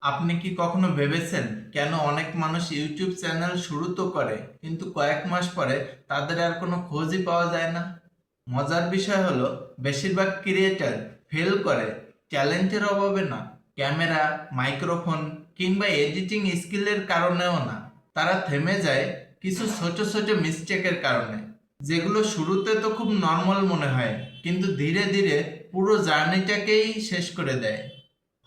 আপনি কি কখনো ভেবেছেন কেন অনেক মানুষ ইউটিউব চ্যানেল শুরু তো করে কিন্তু কয়েক মাস পরে তাদের আর কোনো খোঁজই পাওয়া যায় না? মজার বিষয় হলো বেশিরভাগ ক্রিয়েটার ফেল করে ট্যালেন্টের অভাবে না, ক্যামেরা, মাইক্রোফোন কিংবা এডিটিং স্কিলের কারণেও না। তারা থেমে যায় কিছু ছোট ছোট মিস্টেকের কারণে, যেগুলো শুরুতে তো খুব নর্মাল মনে হয় কিন্তু ধীরে ধীরে পুরো জার্নিটাকেই শেষ করে দেয়।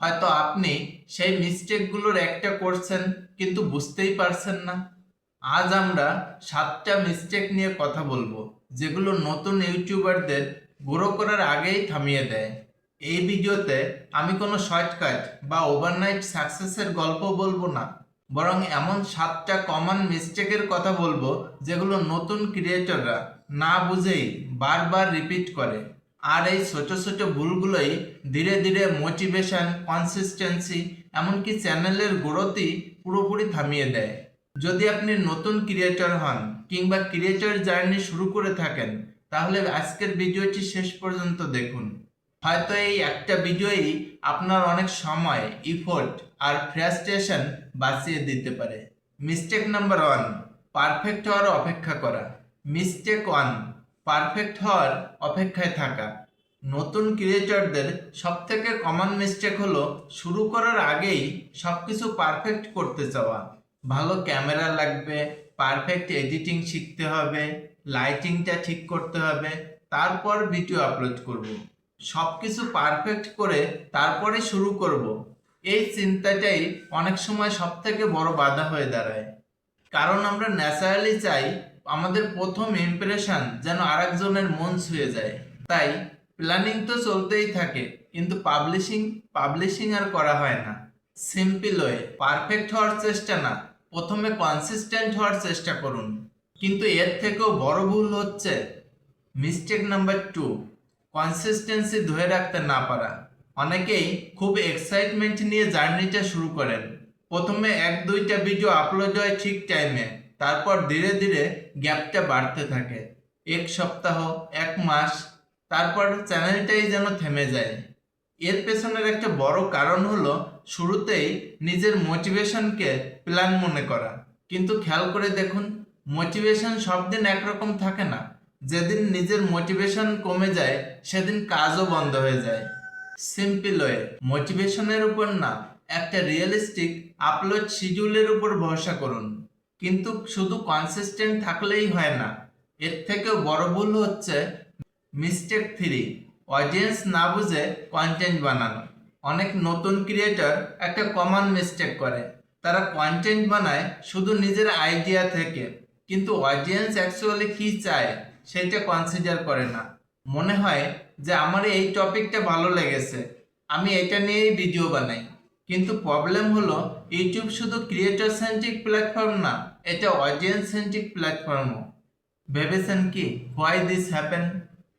হয়তো আপনি সেই মিস্টেকগুলোর একটা করছেন কিন্তু বুঝতেই পারছেন না। আজ আমরা 7টা মিস্টেক নিয়ে কথা বলবো, যেগুলো নতুন ইউটিউবারদের গ্রো করার আগেই থামিয়ে দেয়। এই ভিডিওতে আমি কোনো শর্টকাট বা ওভারনাইট সাকসেসের গল্প বলবো না, বরং এমন 7টা কমন মিস্টেকের কথা বলবো যেগুলো নতুন ক্রিয়েটররা না বুঝেই বারবার রিপিট করে। আর এই ছোট ছোট ভুলগুলোই ধীরে ধীরে মোটিভেশন, কনসিস্টেন্সি, এমনকি চ্যানেলের গ্রোথই পুরোপুরি থামিয়ে দেয়। যদি আপনি নতুন ক্রিয়েটর হন কিংবা ক্রিয়েটর জার্নি শুরু করে থাকেন, তাহলে আজকের ভিডিওটি শেষ পর্যন্ত দেখুন। হয়তো এই একটা ভিডিওই আপনার অনেক সময়, ইফোর্ট আর ফ্রাস্ট্রেশন বাঁচিয়ে দিতে পারে। মিস্টেক নাম্বার 1, পারফেক্ট হওয়ার অপেক্ষা করা। মিস্টেক 1, পারফেক্ট হওয়ার অপেক্ষায় থাকা। নতুন ক্রিয়েটরদের সবথেকে কমন মিস্টেক হলো শুরু করার আগেই সবকিছু পারফেক্ট করতে চাওয়া। ভালো ক্যামেরা লাগবে, পারফেক্ট এডিটিং শিখতে হবে, লাইটিংটা ঠিক করতে হবে, তারপর ভিডিও আপলোড করব। সবকিছু পারফেক্ট করে তারপরে শুরু করব, এই চিন্তাটাই অনেক সময় সবথেকে বড় বাধা হয়ে দাঁড়ায়। কারণ আমরা ন্যাচারালি চাই আমাদের প্রথম ইমপ্রেশন যেন আরেকজনের মন ছুঁয়ে যায়। তাই প্ল্যানিং তো চলতেই থাকে, কিন্তু পাবলিশিং আর করা হয় না। সিম্পল ওয়ে, পারফেক্ট হওয়ার চেষ্টা না, প্রথমে কনসিস্টেন্ট হওয়ার চেষ্টা করুন। কিন্তু এর থেকেও বড় ভুল হচ্ছে মিস্টেক নাম্বার 2, কনসিস্টেন্সি ধরে রাখতে না পারা। অনেকেই খুব এক্সাইটমেন্ট নিয়ে জার্নিটা শুরু করেন। প্রথমে 1-2টা ভিডিও আপলোড হয় ঠিক টাইমে, তারপর ধীরে ধীরে গ্যাপটা বাড়তে থাকে। 1 সপ্তাহ, 1 মাস, তারপর চ্যানেলটাই যেন থেমে যায়। এর পেছনের একটা বড় কারণ হলো শুরুতেই নিজের মোটিভেশনকে প্ল্যান মনে করা। কিন্তু খেয়াল করে দেখুন, মোটিভেশন সব দিন একরকম থাকে না। যেদিন নিজের মোটিভেশন কমে যায় সেদিন কাজও বন্ধ হয়ে যায়। সিম্পল ওয়ে, মোটিভেশনের উপর না, একটা রিয়েলিস্টিক আপলোড শিডিউলের উপর ভরসা করুন। কিন্তু শুধু কনসিস্টেন্ট থাকলেই হয় না। এর থেকেও বড় ভুল হচ্ছে মিস্টেক 3, অডিয়েন্স না বুঝে কন্টেন্ট বানানো। অনেক নতুন ক্রিয়েটর একটা কমন মিস্টেক করে, তারা কন্টেন্ট বানায় শুধু নিজের আইডিয়া থেকে, কিন্তু অডিয়েন্স অ্যাকচুয়ালি কী চায় সেটা কনসিডার করে না। মনে হয় যে আমার এই টপিকটা ভালো লেগেছে, আমি এটা নিয়েই ভিডিও বানাই। কিন্তু প্রবলেম হলো ইউটিউব শুধু ক্রিয়েটর সেন্ট্রিক প্ল্যাটফর্ম না, এটা অডিয়েন্স সেন্ট্রিক প্ল্যাটফর্মও। ভেবেছেন কি হোয়াই দিস হ্যাপেন?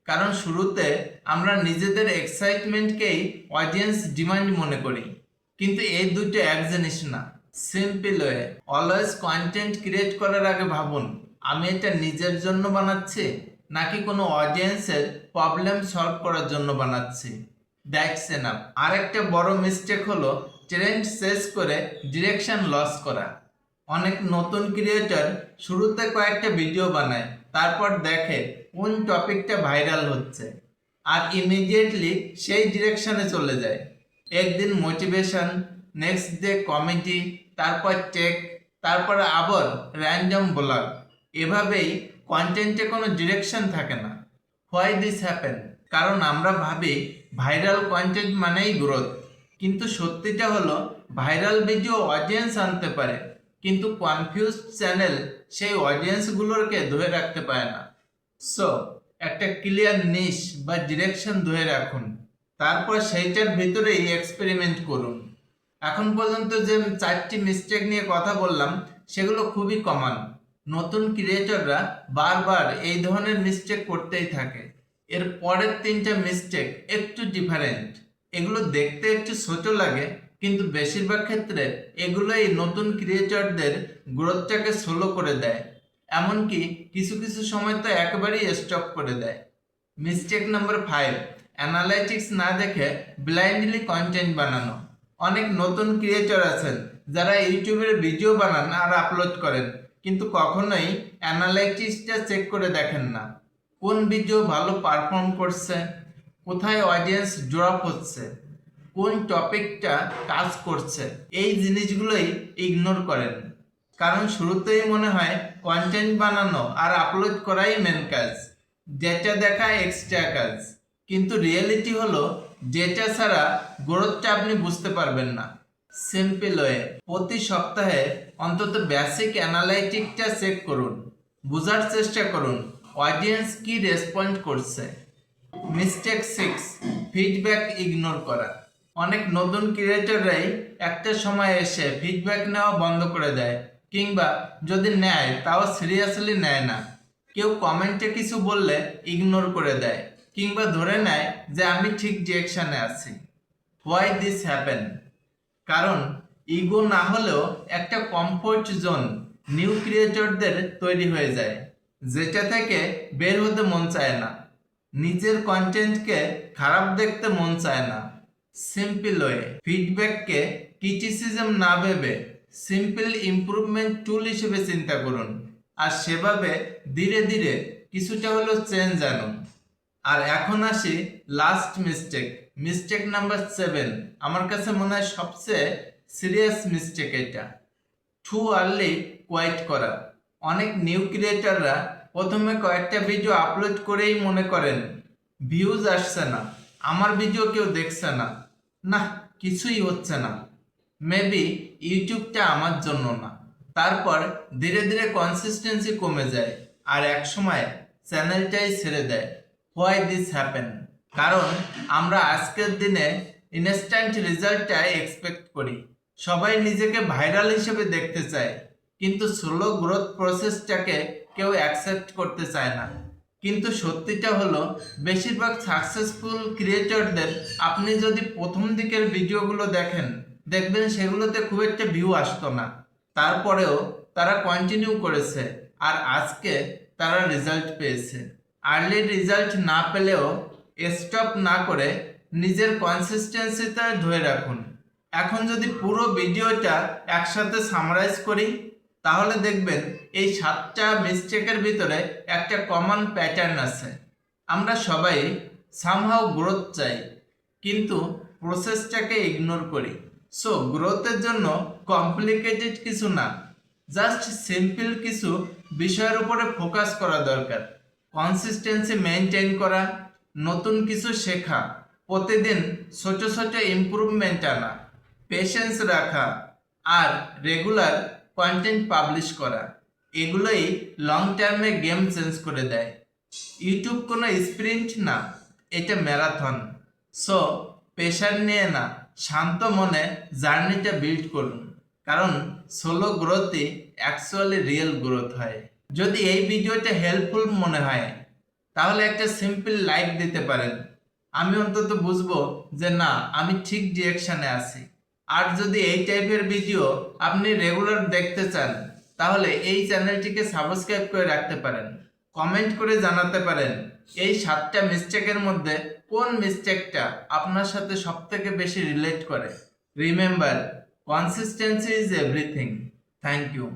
কারণ শুরুতে আমরা নিজেদের এক্সাইটমেন্টকেই অডিয়েন্স ডিমান্ড মনে করি, কিন্তু এই দুটো এক জিনিস না। Simple way, always content create করার আগে ভাবুন, আমি এটা নিজের জন্য বানাচ্ছি নাকি কোনো অডিয়েন্সের প্রবলেম সলভ করার জন্য বানাচ্ছি। That's enough. আরেকটা বড় মিস্টেক হলো ট্রেন্ড শেষ করে ডিরেকশন লস করা। অনেক নতুন ক্রিয়েটর শুরুতে কয়েকটা ভিডিও বানায়, তারপর দেখে কোন টপিকটা ভাইরাল হচ্ছে, আর ইমিডিয়েটলি সেই ডিরেকশনে চলে যায়। একদিন মোটিভেশন, নেক্সট ডে কমেডি, তারপর টেক, তারপর আবার র্যান্ডম ব্লগ। এভাবেই কন্টেন্টে কোনো ডিরেকশন থাকে না। Why this happen? কারণ আমরা ভাবি ভাইরাল কন্টেন্ট মানেই গ্রোথ, কিন্তু সত্যিটা হলো ভাইরাল ভিডিও অডিয়েন্স আনতে পারে, কিন্তু কনফিউজড চ্যানেল সেই অডিয়েন্সগুলোকে ধরে রাখতে পারে না। সো একটা ক্লিয়ার নিশ বা ডিরেকশন ধরে রাখুন, তারপর সেইটার ভিতরেই এক্সপেরিমেন্ট করুন। এখন পর্যন্ত যে 4টি মিস্টেক নিয়ে কথা বললাম সেগুলো খুবই কমন। নতুন ক্রিয়েটররা বারবার এই ধরনের মিস্টেক করতেই থাকে। এর পরের 3টা মিস্টেক একটু ডিফারেন্ট। এগুলো দেখতে একটু ছোট লাগে, কিন্তু বেশিরভাগ ক্ষেত্রে এগুলোই নতুন ক্রিয়েটরদের গ্রোথটাকে স্লো করে দেয়, এমনকি কিছু কিছু সময় তো একেবারেই স্টপ করে দেয়। মিস্টেক নাম্বার 5, অ্যানালাইটিক্স না দেখে ব্লাইন্ডলি কন্টেন্ট বানানো। অনেক নতুন ক্রিয়েটর আছেন যারা ইউটিউবের ভিডিও বানান আর আপলোড করেন, কিন্তু কখনোই অ্যানালাইটিক্সটা চেক করে দেখেন না। কোন ভিডিও ভালো পারফর্ম করছে, কোথায় অডিয়েন্স ড্রপ হচ্ছে, কোন টপিকটা কাজ করছে, এই জিনিসগুলোই ইগনোর করেন। কারণ শুরুতেই মনে হয় কন্টেন্ট বানানো আর আপলোড করাই মেন কাজ, ডেটা দেখা এক্সট্রা কাজ। কিন্তু রিয়েলিটি হলো ডেটা ছাড়া গ্রোথটা আপনি বুঝতে পারবেন না। সিম্পল ওয়ে, প্রতি সপ্তাহে অন্তত বেসিক অ্যানালাইটিকটা চেক করুন, বোঝার চেষ্টা করুন অডিয়েন্স কি রেসপন্ড করছে। মিস্টেক 6, ফিডব্যাক ইগনোর করা। অনেক নতুন ক্রিয়েটররাই একটা সময় এসে ফিডব্যাক নেওয়া বন্ধ করে দেয়, কিংবা যদি নেয় তাও সিরিয়াসলি নেয় না। কেউ কমেন্টে কিছু বললে ইগনোর করে দেয়, কিংবা ধরে নেয় যে আমি ঠিক ডিরেকশনে আছি। Why this happen? কারণ ইগো না হলেও একটা কমফোর্ট জোন নিউ ক্রিয়েটরদের তৈরি হয়ে যায়, যেটা থেকে বের হতে মন চায় না। নিজের কন্টেন্টকে খারাপ দেখতে মন চায় না। সিম্পল ওয়ে, ফিডব্যাককে ক্রিটিসিজম না ভেবে সিম্পল ইমপ্রুভমেন্ট টুল হিসেবে চিন্তা করুন, আর সেভাবে ধীরে ধীরে কিছুটা হলেও চেঞ্জ আনুন। আর এখন আসি লাস্ট মিস্টেক নাম্বার 7। আমার কাছে মনে হয় সবচেয়ে সিরিয়াস মিস্টেক এটা, টু আর্লি কোয়াইট করা। অনেক নিউ ক্রিয়েটররা প্রথমে কয়েকটা ভিডিও আপলোড করেই মনে করেন ভিউজ আসছে না, আমার ভিডিও কেউ দেখছে না, না কিছুই হচ্ছে না, মেবি ইউটিউবটা আমার জন্য না। তারপর ধীরে ধীরে কনসিস্টেন্সি কমে যায় আর এক সময় চ্যানেলটাই ছেড়ে দেয়। Why this happen? কারণ আমরা আজকের দিনে ইনস্ট্যান্ট রেজাল্টটা এক্সপেক্ট করি। সবাই নিজেকে ভাইরাল হিসেবে দেখতে চায়, কিন্তু স্লো গ্রোথ প্রসেসটাকে কেউ অ্যাকসেপ্ট করতে চায় না। কিন্তু সত্যিটা হলো বেশিরভাগ সাকসেসফুল ক্রিয়েটরদের আপনি যদি প্রথম দিকের ভিডিওগুলো দেখবেন সেগুলোতে খুব একটা ভিউ আসতো না। তারপরেও তারা কন্টিনিউ করেছে আর আজকে তারা রেজাল্ট পেয়েছে। আর্লি রেজাল্ট না পেলেও স্টপ না করে নিজের কনসিস্টেন্সিটা ধরে রাখুন। এখন যদি পুরো ভিডিওটা একসাথে সামারাইজ করি, তাহলে দেখবেন এই 7টা মিস্টেকের ভিতরে একটা কমন প্যাটার্ন আছে। আমরা সবাই সামহাউ গ্রোথ চাই, কিন্তু প্রসেসটাকে ইগনোর করি। সো গ্রোথের জন্য কমপ্লিকেটেড কিছু না, জাস্ট সিম্পল কিছু বিষয়ের উপরে ফোকাস করা দরকার। কনসিস্টেন্সি মেনটেন করা, নতুন কিছু শেখা, প্রতিদিন ছোট ছোট ইমপ্রুভমেন্ট আনা, পেশেন্স রাখা, আর রেগুলার কন্টেন্ট পাবলিশ করা। এগুলোই লং টার্মে গেম চেঞ্জ করে দেয়। ইউটিউব কোনো স্প্রিন্ট না, এটা ম্যারাথন। সো প্রেশার নিয়ে না, শান্ত মনে জার্নিটা বিল্ড করুন, কারণ সোলো গ্রোথই অ্যাকচুয়ালি রিয়েল গ্রোথ হয়। যদি এই ভিডিওটা হেল্পফুল মনে হয় তাহলে একটা সিম্পল লাইক দিতে পারেন। আমি অন্তত বুঝবো যে না, আমি ঠিক ডিরেকশনে আছি। আর যদি এই টাইপের ভিডিও আপনি রেগুলার দেখতে চান, তাহলে এই চ্যানেলটিকে সাবস্ক্রাইব করে রাখতে পারেন। কমেন্ট করে জানাতে পারেন এই 7টা মিস্টেকের মধ্যে কোন মিস্টেকটা আপনার সাথে সবথেকে বেশি রিলেট করে। Remember, consistency is everything. Thank you.